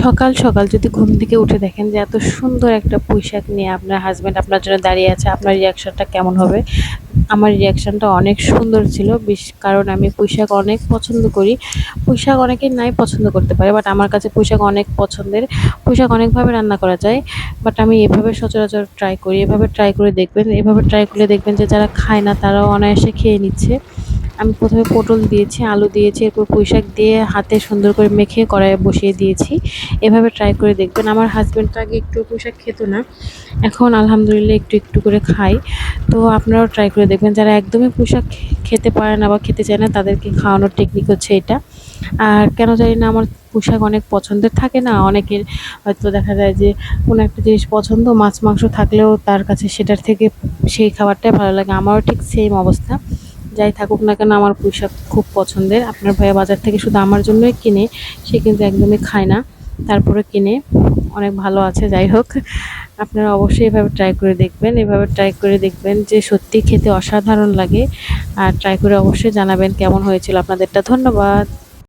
সকাল সকাল যদি ঘুম থেকে উঠে দেখেন যে এত সুন্দর একটা পুঁইশাক নিয়ে আপনার হাজব্যান্ড আপনার জন্য দাঁড়িয়ে আছে, আপনার রিয়াকশনটা কেমন হবে? আমার রিয়াকশনটা অনেক সুন্দর ছিল, কারণ আমি পুঁইশাক অনেক পছন্দ করি। পুঁইশাক অনেকেই নাই পছন্দ করতে পারে, বাট আমার কাছে পুঁইশাক অনেক পছন্দের। পুঁইশাক অনেকভাবে রান্না করা যায়, বাট আমি এভাবে সচরাচর ট্রাই করি। এভাবে ট্রাই করে দেখবেন, এভাবে ট্রাই করলে দেখবেন যে যারা খায় না তারাও অনায়াসে খেয়ে নিচ্ছে। আমি প্রথমে পটল দিয়েছি, আলু দিয়েছি, এরপর পুঁইশাক দিয়ে হাতে সুন্দর করে মেখে কড়াইয়ে বসিয়ে দিয়েছি। এভাবে ট্রাই করে দেখবেন। আমার হাজব্যান্ড তো আগে একটু পুঁইশাক খেত না, এখন আলহামদুলিল্লাহ একটু একটু করে খায়। তো আপনারাও ট্রাই করে দেখবেন। যারা একদমই পুঁইশাক খেতে পারে না বা খেতে চায় না তাদেরকে খাওয়ানোর টেকনিক হচ্ছে এটা। আর কেন জানি না আমার পুঁইশাক অনেক পছন্দের থাকে না, অনেকের হয়তো দেখা যায় যে কোনো একটা জিনিস পছন্দ, মাছ মাংস থাকলেও তার কাছে সেটার থেকে সেই খাবারটাই ভালো লাগে। আমারও ঠিক সেম অবস্থা। যাই থাকুক না কেন আমার পুঁইশাক খুব পছন্দের। আপনার ভাইয়া বাজার থেকে শুধু আমার জন্যই কিনে, সে কিন্তু একদমই খায় না, তারপরে কিনে অনেক ভালো আছে। যাই হোক, আপনারা অবশ্যই এভাবে ট্রাই করে দেখবেন। এভাবে ট্রাই করে দেখবেন যে সত্যি খেতে অসাধারণ লাগে। আর ট্রাই করে অবশ্যই জানাবেন কেমন হয়েছিল আপনাদেরটা। ধন্যবাদ।